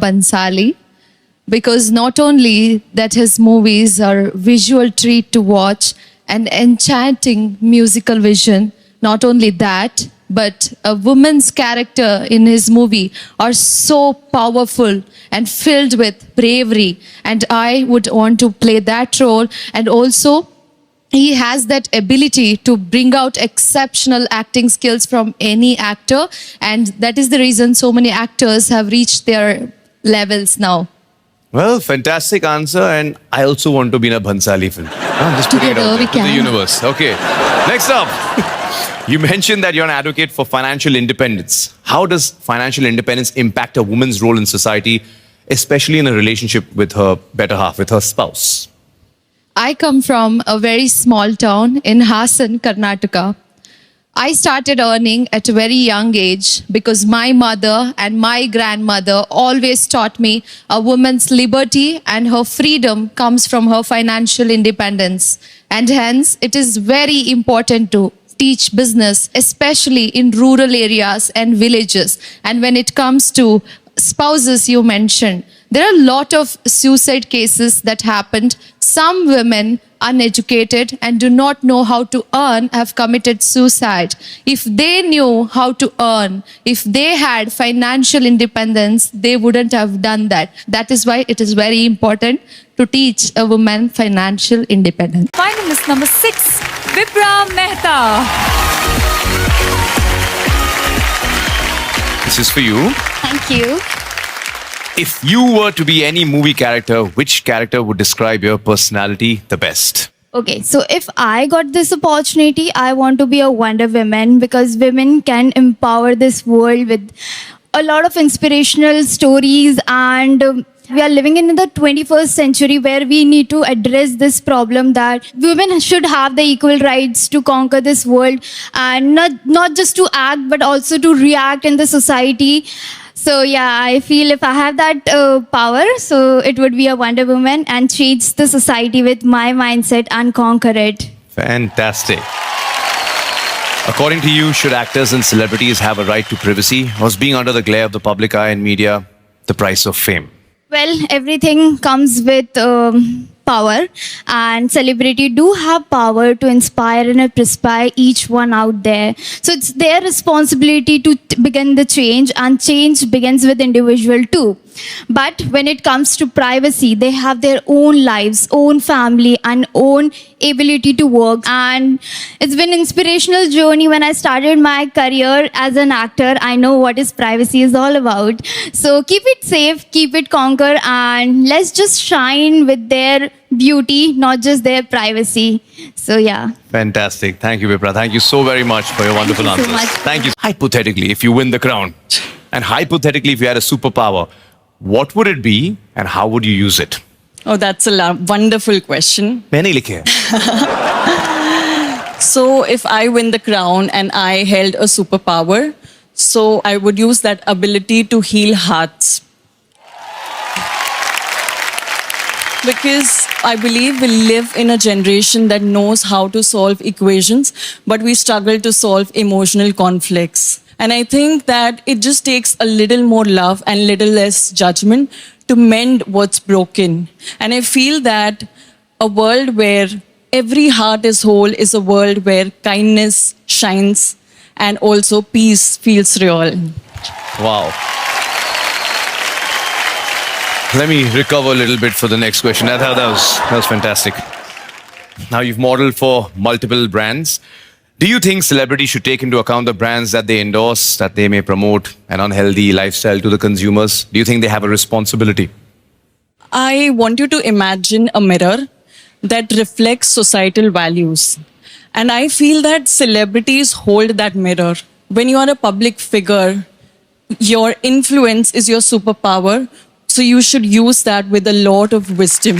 Bansali, because not only that his movies are visual treat to watch and enchanting musical vision, not only that, but a woman's character in his movie are so powerful and filled with bravery, and I would want to play that role. And also he has that ability to bring out exceptional acting skills from any actor, and that is the reason so many actors have reached their levels now. Well, fantastic answer, and I also want to be in a Bhansali film. I'm just putting it Together out we there to the can. universe. Okay, next up. You mentioned that you're an advocate for financial independence. How does financial independence impact a woman's role in society, especially in a relationship with her better half, with her spouse? I come from a very small town in Hassan, Karnataka. I started earning at a very young age because my mother and my grandmother always taught me a woman's liberty and her freedom comes from her financial independence. And hence, it is very important to teach business, especially in rural areas and villages. And when it comes to spouses you mentioned, there are a lot of suicide cases that happened. Some women, uneducated and do not know how to earn, have committed suicide. If they knew how to earn, if they had financial independence, they wouldn't have done that. That is why it is very important to teach a woman financial independence. Finalist number 6, Vipra Mehta. This is for you. Thank you. If you were to be any movie character, which character would describe your personality the best? Okay, so if I got this opportunity, I want to be a Wonder Woman because women can empower this world with a lot of inspirational stories, and we are living in the 21st century where we need to address this problem that women should have the equal rights to conquer this world, and not just to act but also to react in the society. So yeah, I feel if I have that power, so it would be a Wonder Woman and change the society with my mindset and conquer it. Fantastic. According to you, should actors and celebrities have a right to privacy, or is being under the glare of the public eye and media the price of fame? Well, everything comes with power, and celebrity do have power to inspire and inspire each one out there. So it's their responsibility to begin the change, and change begins with individual too. But when it comes to privacy, they have their own lives, own family, and own ability to work. And it's been an inspirational journey. When I started my career as an actor, I know what is privacy is all about. So keep it safe, keep it conquer, and let's just shine with their beauty, not just their privacy. So yeah. Fantastic. Thank you, Vipra. Thank you so very much for your wonderful Thank you answers. so much. Thank you. Hypothetically, if you win the crown, and hypothetically, if you had a superpower, what would it be and how would you use it? Oh, that's a wonderful question. मैंने लिखे हैं. So if I win the crown and I held a superpower, so I would use that ability to heal hearts. Because I believe we live in a generation that knows how to solve equations, but we struggle to solve emotional conflicts. And I think that it just takes a little more love and little less judgment to mend what's broken. And I feel that a world where every heart is whole is a world where kindness shines and also peace feels real. Wow. Let me recover a little bit for the next question. That was fantastic. Now you've modeled for multiple brands. Do you think celebrities should take into account the brands that they endorse, that they may promote an unhealthy lifestyle to the consumers? Do you think they have a responsibility? I want you to imagine a mirror that reflects societal values. And I feel that celebrities hold that mirror. When you are a public figure, your influence is your superpower. So you should use that with a lot of wisdom.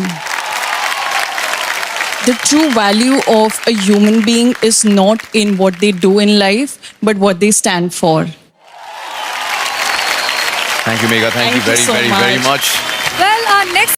The true value of a human being is not in what they do in life, but what they stand for. Thank you, Megha. Thank you Thank you very, so very, very much. Well, our next